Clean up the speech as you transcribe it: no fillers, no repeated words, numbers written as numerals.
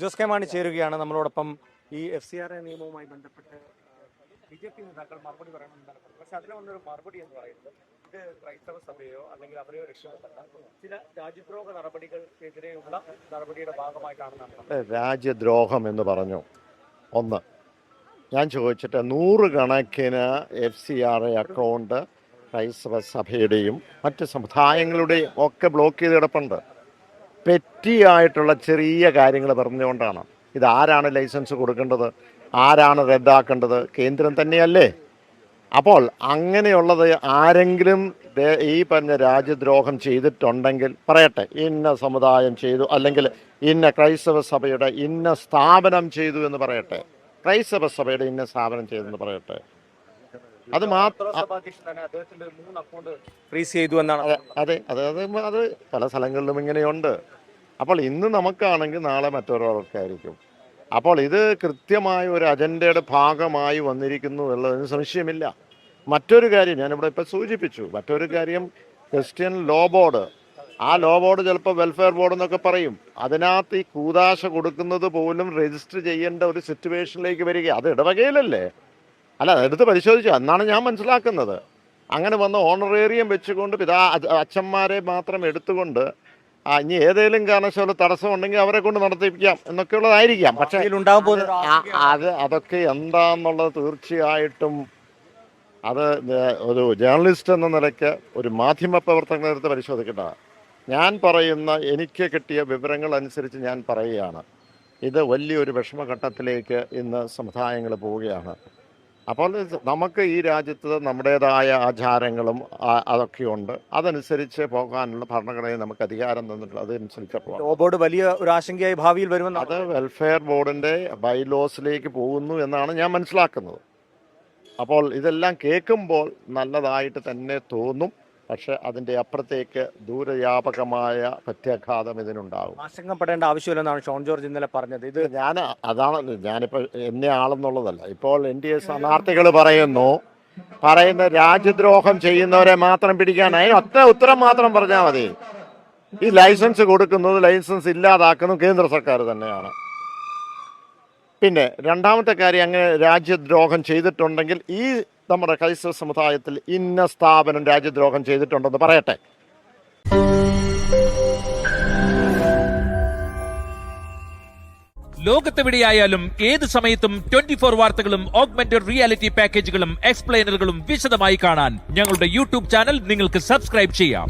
Jose K Mani ചേരുകയാണ് നമ്മളോടൊപ്പം. ഈ FCRA നിയമവുമായി ബന്ധപ്പെട്ട് BJP നേതാക്കൾ മറുപടി പറയണമെന്നാണ് പറഞ്ഞത്. പക്ഷെ അതിന് വന്നൊരു മറുപടി എന്ന് പറയുന്നത് ഇത് ക്രൈസ്തവ സഭയോ അല്ലെങ്കിൽ അവരെയോ രക്ഷപ്പെട്ടല്ല, ചില രാജ്യദ്രോഹ നടപടികൾക്കെതിരെയുള്ള നടപടിയുടെ ഭാഗമായിട്ടാണെന്നാണ്. രാജ്യദ്രോഹം എന്ന് പറഞ്ഞു. ഒന്ന് ഞാൻ ചോദിച്ചിട്ട് 100 കണക്കിന് FCRA അക്കൗണ്ട് ക്രൈസ്തവ സഭയുടെയും മറ്റ് സമുദായങ്ങളുടെയും ഒക്കെ ബ്ലോക്ക് ചെയ്ത് കിടപ്പുണ്ട്. പെറ്റിയായിട്ടുള്ള ചെറിയ കാര്യങ്ങൾ പറഞ്ഞുകൊണ്ടാണ്. ഇതാരാണ് ലൈസൻസ് കൊടുക്കേണ്ടത്, ആരാണ് റദ്ദാക്കേണ്ടത്? കേന്ദ്രം തന്നെയല്ലേ. അപ്പോൾ അങ്ങനെയുള്ളത് ആരെങ്കിലും ഈ പറഞ്ഞ രാജ്യദ്രോഹം ചെയ്തിട്ടുണ്ടെങ്കിൽ പറയട്ടെ, ഇന്ന സമുദായം ചെയ്തു, അല്ലെങ്കിൽ ഇന്ന ക്രൈസ്തവ സഭയുടെ ഇന്ന സ്ഥാപനം ചെയ്തു എന്ന് പറയട്ടെ, ക്രൈസ്തവ സഭയുടെ ഇന്ന സ്ഥാപനം ചെയ്തെന്ന് പറയട്ടെ. അത് ഫ്രീസ് ചെയ്തു എന്നാണ്. അതെ അതെ അതെ അത് പല സ്ഥലങ്ങളിലും ഇങ്ങനെയുണ്ട്. അപ്പോൾ ഇന്ന് നമുക്കാണെങ്കിൽ നാളെ മറ്റൊരാൾക്കായിരിക്കും. അപ്പോൾ ഇത് കൃത്യമായ ഒരു അജണ്ടയുടെ ഭാഗമായി വന്നിരിക്കുന്നു എന്നുള്ളതിന് സംശയമില്ല. മറ്റൊരു കാര്യം ഞാനിവിടെ ഇപ്പം സൂചിപ്പിച്ചു. മറ്റൊരു കാര്യം, ക്രിസ്ത്യൻ ലോ ബോർഡ്, ആ ലോ ബോർഡ് ചിലപ്പോൾ വെൽഫെയർ ബോർഡ് എന്നൊക്കെ പറയും. അതിനകത്ത് ഈ കൂതാശ കൊടുക്കുന്നത് പോലും രജിസ്റ്റർ ചെയ്യേണ്ട ഒരു സിറ്റുവേഷനിലേക്ക് വരിക. അത് ഇടവകയിലല്ലേ, അല്ല എടുത്ത് പരിശോധിച്ചു എന്നാണ് ഞാൻ മനസ്സിലാക്കുന്നത്. അങ്ങനെ വന്ന് ഓണറേറിയം വെച്ചുകൊണ്ട് അച്ഛന്മാരെ മാത്രം എടുത്തുകൊണ്ട് ഇനി ഏതെങ്കിലും കാരണവശാലും തടസ്സം ഉണ്ടെങ്കിൽ അവരെ കൊണ്ട് നടത്തിപ്പിക്കാം എന്നൊക്കെയുള്ളതായിരിക്കാം. പക്ഷേ അതൊക്കെ എന്താന്നുള്ളത് തീർച്ചയായിട്ടും അത് ഒരു ജേർണലിസ്റ്റ് എന്ന നിലയ്ക്ക്, ഒരു മാധ്യമ പ്രവർത്തകനെടുത്ത് പരിശോധിക്കേണ്ടതാണ്. ഞാൻ പറയുന്ന എനിക്ക് കിട്ടിയ വിവരങ്ങൾ അനുസരിച്ച് ഞാൻ പറയുകയാണ്. ഇത് വലിയൊരു വിഷമഘട്ടത്തിലേക്ക് ഇന്ന് സമുദായങ്ങൾ പോവുകയാണ്. അപ്പോൾ നമുക്ക് ഈ രാജ്യത്ത് നമ്മുടേതായ ആചാരങ്ങളും അതൊക്കെയുണ്ട്. അതനുസരിച്ച് പോകാനുള്ള ഭരണഘടനയെ നമുക്ക് അധികാരം തന്നിട്ടുള്ളത്. അതനുസരിച്ച് പോകാം. ബോർഡ് വലിയ ഒരു ആശങ്കയായി ഭാവിയിൽ വരുമെന്ന് അത് വെൽഫെയർ ബോർഡിൻ്റെ ബൈലോസിലേക്ക് പോകുന്നു എന്നാണ് ഞാൻ മനസ്സിലാക്കുന്നത്. അപ്പോൾ ഇതെല്ലാം കേൾക്കുമ്പോൾ നല്ലതായിട്ട് തന്നെ തോന്നും. പക്ഷെ അതിൻ്റെ അപ്പുറത്തേക്ക് ദൂരവ്യാപകമായ പ്രത്യാഘാതം ഇതിനുണ്ടാകും. ആശങ്കപ്പെടേണ്ട ആവശ്യമില്ലെന്നാണ് ഷോൺ ജോർജ് ഇന്നലെ പറഞ്ഞത്. ഇത് അതാണ് ഞാനിപ്പോൾ എന്നെ ആളെന്നുള്ളതല്ല. ഇപ്പോൾ NDA സ്ഥാനാർത്ഥികൾ പറയുന്ന രാജ്യദ്രോഹം ചെയ്യുന്നവരെ മാത്രം പിടിക്കാൻ അതിന് ഒറ്റ ഉത്തരം മാത്രം പറഞ്ഞാൽ മതി. ഈ ലൈസൻസ് കൊടുക്കുന്നത്, ലൈസൻസ് ഇല്ലാതാക്കുന്നത് കേന്ദ്ര സർക്കാർ തന്നെയാണ്. പിന്നെ രണ്ടാമത്തെ കാര്യം, അങ്ങനെ രാജ്യദ്രോഹം ചെയ്തിട്ടുണ്ടെങ്കിൽ ഈ നമ്മുടെ ക്രൈസ്തവ സമുദായത്തിൽ ഇന്ന സ്ഥാപനം രാജ്യദ്രോഹം ചെയ്തിട്ടുണ്ടെന്ന് പറയട്ടെ. ലോകത്തെവിടെയായാലും ഏത് സമയത്തും 24 വാർത്തകളും ഓഗ്മെന്റഡ് റിയാലിറ്റി പാക്കേജുകളും എക്സ്പ്ലെയിനറുകളും വിശദമായി കാണാൻ ഞങ്ങളുടെ YouTube ചാനൽ നിങ്ങൾക്ക് സബ്സ്ക്രൈബ് ചെയ്യാം.